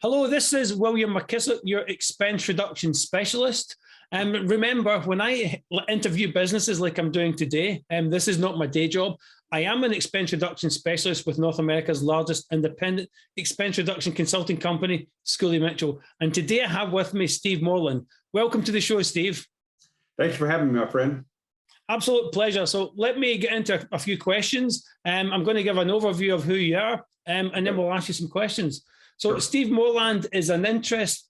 Hello, this is William McKissock, your expense reduction specialist. Remember, when I interview businesses like I'm doing today, this is not my day job. I am an expense reduction specialist with North America's largest independent expense reduction consulting company, Schooley Mitchell. And today I have with me Steve Moreland. Welcome to the show, Steve. Thanks for having me, my friend. Absolute pleasure. So let me get into a few questions. I'm going to give an overview of who you are, and then we'll ask you some questions. So sure. Steve Moreland is an interest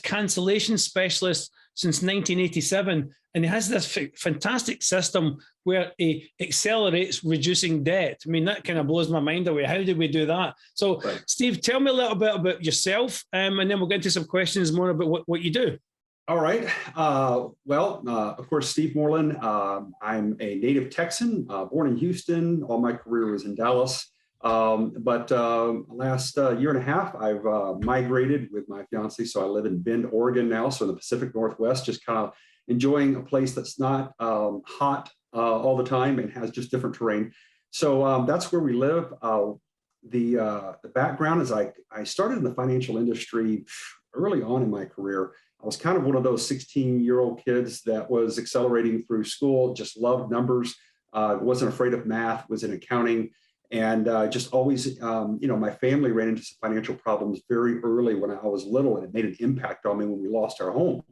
cancellation specialist since 1987, and he has this fantastic system where he accelerates reducing debt. I mean, that kind of blows my mind away. How did we do that? So, right. Steve, tell me a little bit about yourself, and then we'll get into some questions more about what you do. All right. Of course, Steve Moreland. I'm a native Texan, born in Houston. All my career was in Dallas. Last year and a half, I've migrated with my fiance. So I live in Bend, Oregon now. So in the Pacific Northwest, just kind of enjoying a place that's not hot all the time and has just different terrain. So that's where we live. The background is I started in the financial industry early on in my career. I was kind of one of those 16-year-old kids that was accelerating through school, just loved numbers, wasn't afraid of math, was in accounting. And just always, my family ran into some financial problems very early when I was little, and it made an impact on me when we lost our home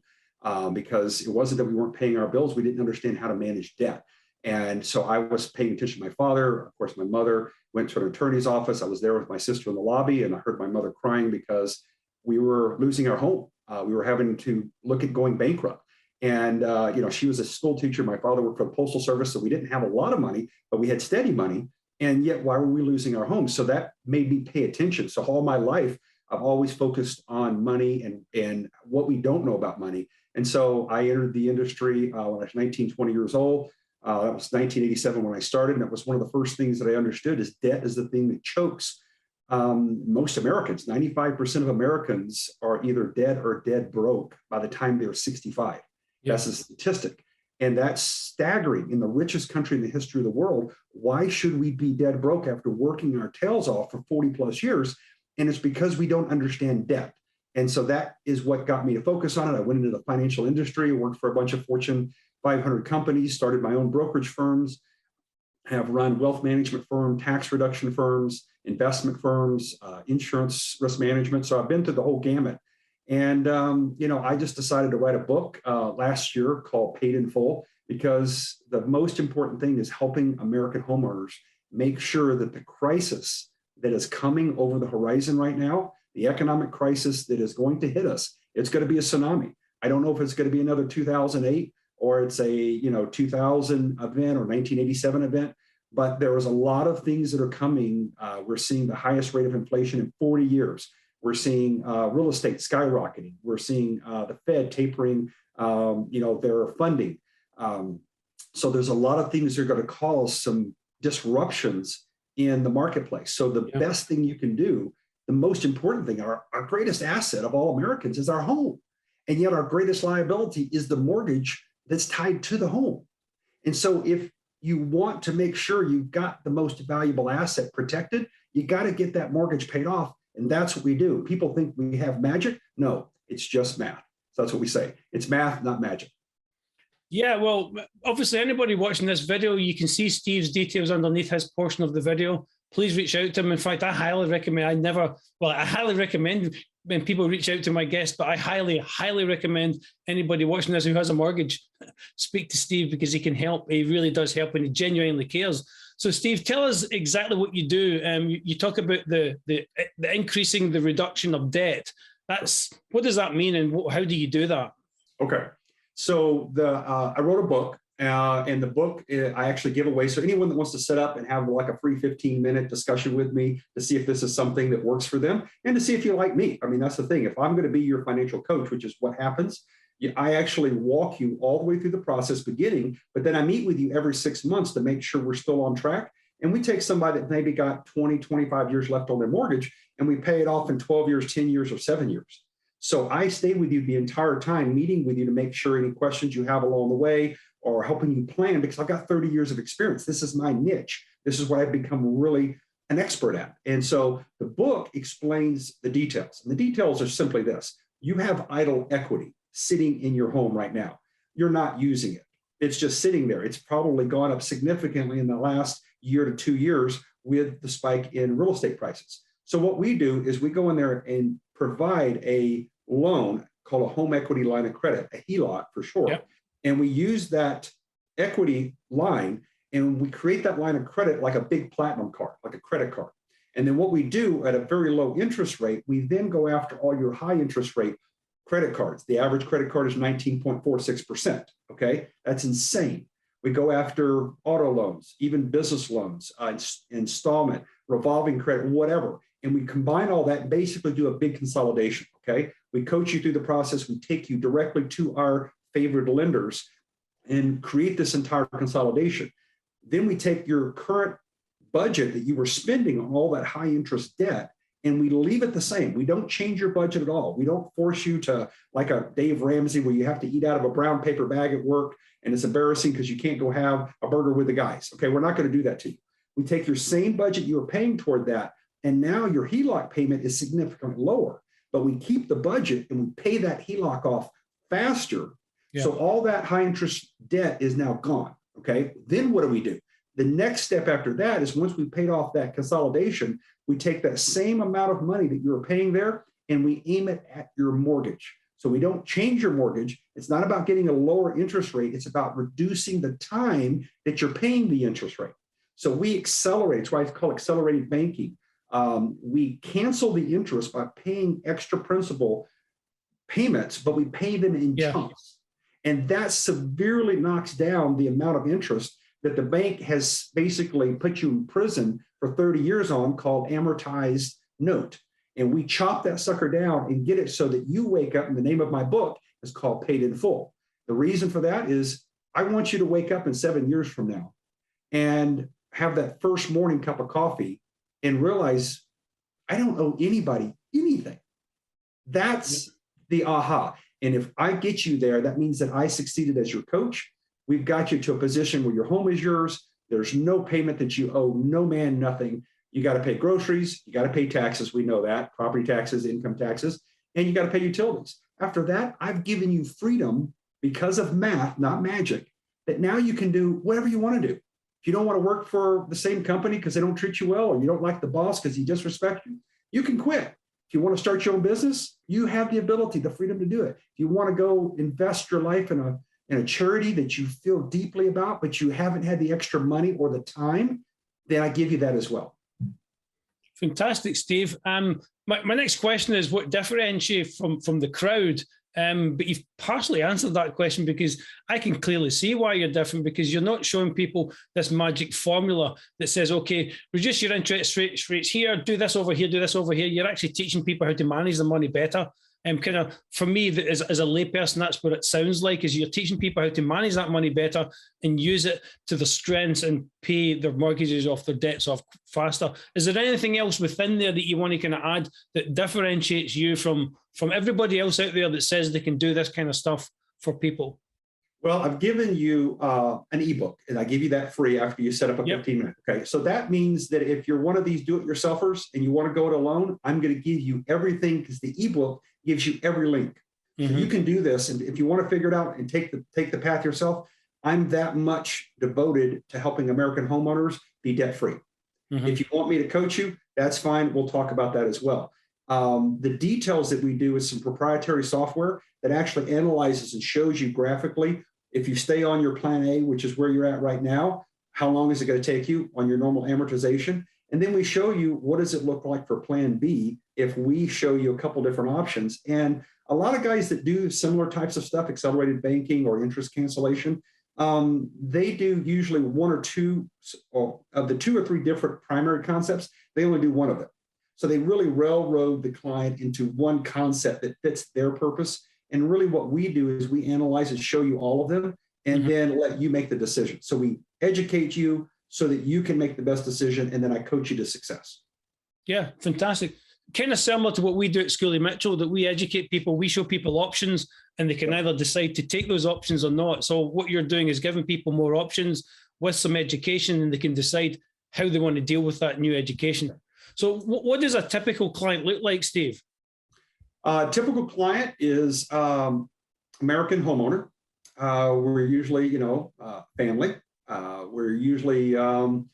because it wasn't that we weren't paying our bills, we didn't understand how to manage debt. And so I was paying attention to my father. Of course, my mother went to an attorney's office. I was there with my sister in the lobby, and I heard my mother crying because we were losing our home. We were having to look at going bankrupt. And, she was a school teacher. My father worked for the Postal Service, so we didn't have a lot of money, but we had steady money. And yet, why were we losing our home? So that made me pay attention. So all my life, I've always focused on money and what we don't know about money. And so I entered the industry when I was 19, 20 years old. That was 1987 when I started. And that was one of the first things that I understood is debt is the thing that chokes most Americans. 95% of Americans are either dead or dead broke by the time they're 65. Yeah. That's a statistic. And that's staggering. In the richest country in the history of the world, why should we be dead broke after working our tails off for 40 plus years? And it's because we don't understand debt. And so that is what got me to focus on it. I went into the financial industry, worked for a bunch of Fortune 500 companies, started my own brokerage firms, have run wealth management firms, tax reduction firms, investment firms, insurance risk management. So I've been through the whole gamut. And, I just decided to write a book last year called Paid in Full, because the most important thing is helping American homeowners make sure that the crisis that is coming over the horizon right now, the economic crisis that is going to hit us, it's going to be a tsunami. I don't know if it's going to be another 2008 or it's a 2000 event or 1987 event, but there is a lot of things that are coming. We're seeing the highest rate of inflation in 40 years. We're seeing real estate skyrocketing. We're seeing the Fed tapering, their funding. So there's a lot of things that are going to cause some disruptions in the marketplace. So the best thing you can do, the most important thing, our greatest asset of all Americans is our home. And yet our greatest liability is the mortgage that's tied to the home. And so if you want to make sure you've got the most valuable asset protected, you got to get that mortgage paid off. And that's what we do. People think we have magic. No, it's just math. So that's what we say. It's math, not magic. Yeah, well, obviously, anybody watching this video, you can see Steve's details underneath his portion of the video. Please reach out to him. In fact, I highly recommend, I highly recommend when people reach out to my guests, but I highly, highly recommend anybody watching this who has a mortgage, speak to Steve because he can help. He really does help and he genuinely cares. So Steve, tell us exactly what you do. You talk about the increasing the reduction of debt. What does that mean and how do you do that? Okay. So I wrote a book and the book I actually give away. So anyone that wants to set up and have like a free 15-minute discussion with me to see if this is something that works for them and to see if you like me. I mean, that's the thing. If I'm going to be your financial coach, which is what happens, I actually walk you all the way through the process beginning, but then I meet with you every 6 months to make sure we're still on track. And we take somebody that maybe got 20, 25 years left on their mortgage and we pay it off in 12 years, 10 years, or 7 years. So I stay with you the entire time, meeting with you to make sure any questions you have along the way or helping you plan, because I've got 30 years of experience. This is my niche. This is what I've become really an expert at. And so the book explains the details. And the details are simply this. You have idle equity sitting in your home right now. You're not using it. It's just sitting there. It's probably gone up significantly in the last year to 2 years with the spike in real estate prices. So what we do is we go in there and provide a loan called a home equity line of credit, a HELOC for short. Yep. And we use that equity line and we create that line of credit like a big platinum card, like a credit card. And then what we do at a very low interest rate, we then go after all your high interest rate credit cards. The average credit card is 19.46%. Okay, that's insane. We go after auto loans, even business loans, installment, revolving credit, whatever. And we combine all that and basically do a big consolidation. Okay, we coach you through the process. We take you directly to our favorite lenders and create this entire consolidation. Then we take your current budget that you were spending on all that high interest debt and we leave it the same. We don't change your budget at all. We don't force you to, like a Dave Ramsey, where you have to eat out of a brown paper bag at work and it's embarrassing because you can't go have a burger with the guys. Okay, we're not going to do that to you. We take your same budget you were paying toward that, and now your HELOC payment is significantly lower, but we keep the budget and we pay that HELOC off faster. Yeah. So all that high interest debt is now gone. Okay, then what do? The next step after that is once we paid off that consolidation, we take that same amount of money that you were paying there and we aim it at your mortgage. So we don't change your mortgage. It's not about getting a lower interest rate. It's about reducing the time that you're paying the interest rate. So we accelerate. It's why it's called accelerated banking. We cancel the interest by paying extra principal payments, but we pay them in chunks. And that severely knocks down the amount of interest that the bank has basically put you in prison for 30 years on, called amortized note. And we chop that sucker down and get it so that you wake up, and the name of my book is called Paid in Full. The reason for that is I want you to wake up in 7 years from now and have that first morning cup of coffee and realize I don't owe anybody anything. That's the aha. And if I get you there, that means that I succeeded as your coach. We've got you to a position where your home is yours. There's no payment that you owe, no man, nothing. You got to pay groceries. You got to pay taxes. We know that, property taxes, income taxes, and you got to pay utilities. After that, I've given you freedom because of math, not magic, that now you can do whatever you want to do. If you don't want to work for the same company because they don't treat you well, or you don't like the boss because he disrespects you, you can quit. If you want to start your own business, you have the ability, the freedom to do it. If you want to go invest your life in a charity that you feel deeply about, but you haven't had the extra money or the time, then I give you that as well. Fantastic, Steve. My next question is what differentiates from the crowd? But you've partially answered that question, because I can clearly see why you're different, because you're not showing people this magic formula that says, okay, reduce your interest rates here, do this over here, do this over here. You're actually teaching people how to manage the money better. Kind of, for me, as a layperson, that's what it sounds like, is you're teaching people how to manage that money better and use it to their strengths and pay their mortgages off, their debts off faster. Is there anything else within there that you want to kind of add that differentiates you from everybody else out there that says they can do this kind of stuff for people? Well, I've given you an ebook, and I give you that free after you set up a 15-minute. Okay, so that means that if you're one of these do-it-yourselfers and you want to go it alone, I'm going to give you everything, because the ebook gives you every link. So you can do this, and if you want to figure it out and take the path yourself, I'm that much devoted to helping American homeowners be debt-free. If you want me to coach you, that's fine. We'll talk about that as well. The details that we do is some proprietary software that actually analyzes and shows you graphically, if you stay on your plan A, which is where you're at right now, how long is it going to take you on your normal amortization? And then we show you what does it look like for plan B if we show you a couple different options. And a lot of guys that do similar types of stuff, accelerated banking or interest cancellation, they do usually one or two of the 2 or 3 different primary concepts. They only do one of them. So they really railroad the client into one concept that fits their purpose. And really what we do is we analyze and show you all of them and then let you make the decision. So we educate you so that you can make the best decision, and then I coach you to success. Yeah, fantastic. Kind of similar to what we do at Schooley Mitchell, that we educate people, we show people options, and they can either decide to take those options or not. So what you're doing is giving people more options with some education, and they can decide how they want to deal with that new education. So what does a typical client look like, Steve? Typical client is American homeowner. We're usually, family. We're usually, about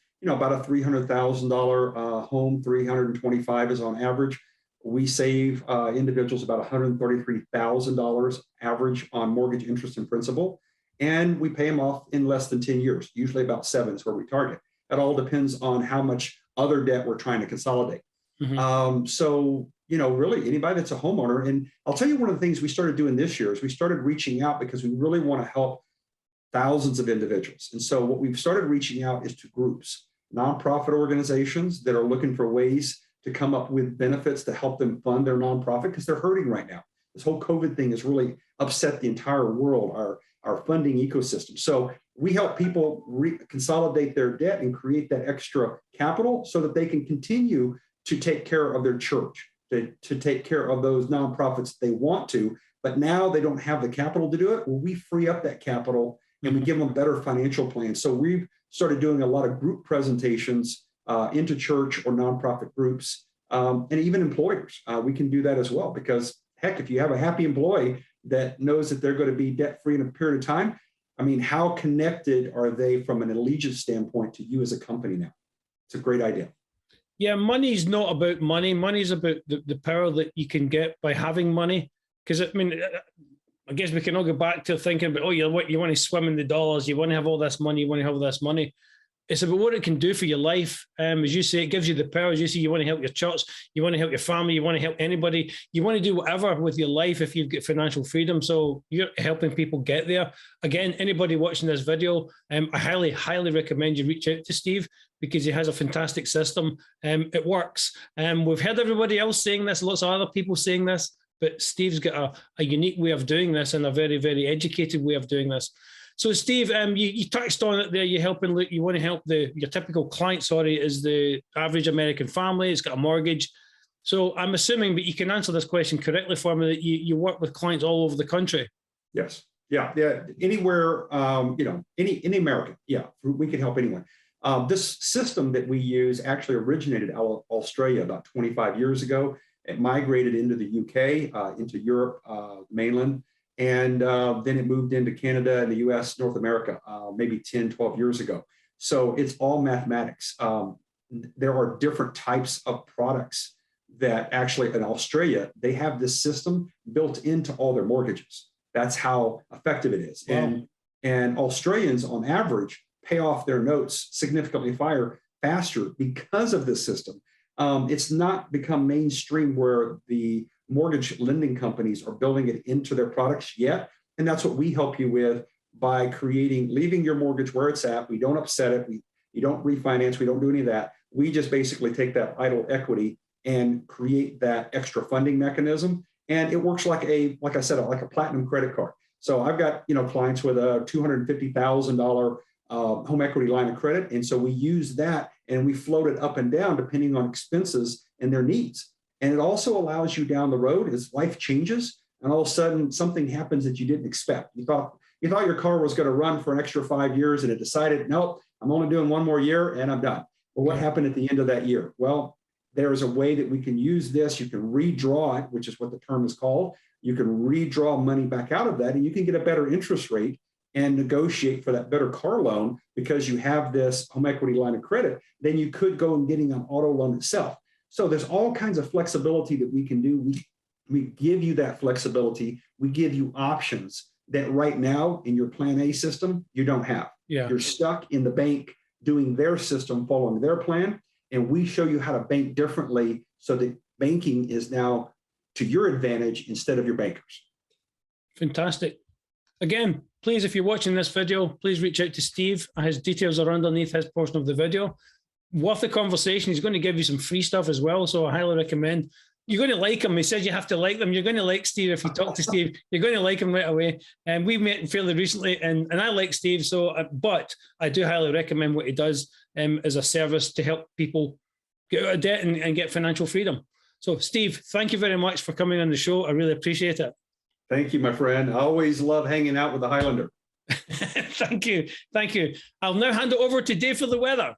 a $300,000 home. 325 is on average. We save individuals about $133,000 average on mortgage interest and principal, and we pay them off in less than 10 years. Usually about 7 is where we target. It all depends on how much other debt we're trying to consolidate. So, really anybody that's a homeowner, and I'll tell you one of the things we started doing this year is we started reaching out because we really want to help thousands of individuals. And so what we've started reaching out is to groups, nonprofit organizations that are looking for ways to come up with benefits to help them fund their nonprofit because they're hurting right now. This whole COVID thing has really upset the entire world, our funding ecosystem. So we help people consolidate their debt and create that extra capital so that they can continue to take care of their church, to take care of those nonprofits they want to, but now they don't have the capital to do it. Well, we free up that capital and we give them better financial plans. So we've started doing a lot of group presentations into church or nonprofit groups, and even employers. We can do that as well because, heck, if you have a happy employee that knows that they're going to be debt-free in a period of time, I mean, how connected are they from an allegiance standpoint to you as a company now? It's a great idea. Yeah, money's not about money. Money's about the power that you can get by having money. Because, I guess we can all go back to thinking about, you want to swim in the dollars, you want to have all this money, you want to have all this money. It's about what it can do for your life. As you say, it gives you the power. As you say, you want to help your church, you want to help your family, you want to help anybody. You want to do whatever with your life if you've got financial freedom. So you're helping people get there. Again, anybody watching this video, I highly, highly recommend you reach out to Steve because he has a fantastic system. It works. We've heard everybody else saying this, lots of other people saying this, but Steve's got a unique way of doing this and a very, very educated way of doing this. So, Steve, you touched on it there. You want to help your typical client, is the average American family. It's got a mortgage. So I'm assuming, but you can answer this question correctly for me, that you work with clients all over the country. Yes. Yeah. Anywhere, any American. Yeah. We can help anyone. This system that we use actually originated out of Australia about 25 years ago. It migrated into the UK, into Europe, mainland. And then it moved into Canada and the US, North America, maybe 10, 12 years ago. So it's all mathematics. There are different types of products that actually in Australia, they have this system built into all their mortgages. That's how effective it is. Wow. And Australians on average pay off their notes significantly faster because of this system. It's not become mainstream where the mortgage lending companies are building it into their products yet. And that's what we help you with by leaving your mortgage where it's at. We don't upset it. You don't refinance. We don't do any of that. We just basically take that idle equity and create that extra funding mechanism. And it works like I said, like a platinum credit card. So I've got, clients with a $250,000 home equity line of credit. And so we use that and we float it up and down depending on expenses and their needs. And it also allows you down the road as life changes and all of a sudden something happens that you didn't expect. You thought your car was going to run for an extra 5 years and it decided, nope, I'm only doing 1 more year and I'm done. Well, what happened at the end of that year? Well, there is a way that we can use this. You can redraw it, which is what the term is called. You can redraw money back out of that and you can get a better interest rate and negotiate for that better car loan because you have this home equity line of credit. Then you could go and getting an auto loan itself. So there's all kinds of flexibility that we can do. We give you that flexibility. We give you options that right now in your Plan A system, you don't have. Yeah. You're stuck in the bank doing their system, following their plan. And we show you how to bank differently so that banking is now to your advantage instead of your bankers. Fantastic. Again, please, if you're watching this video, please reach out to Steve. His details are underneath his portion of the video. Worth the conversation. He's going to give you some free stuff as well. So I highly recommend. You're going to like him. He says you have to like them. You're going to like Steve. If you talk to Steve, you're going to like him right away. And we met fairly recently and I like Steve. So, but I do highly recommend what he does as a service to help people get out of debt and get financial freedom. So Steve, thank you very much for coming on the show. I really appreciate it. Thank you, my friend. I always love hanging out with the Highlander. Thank you. Thank you. I'll now hand it over to Dave for the weather.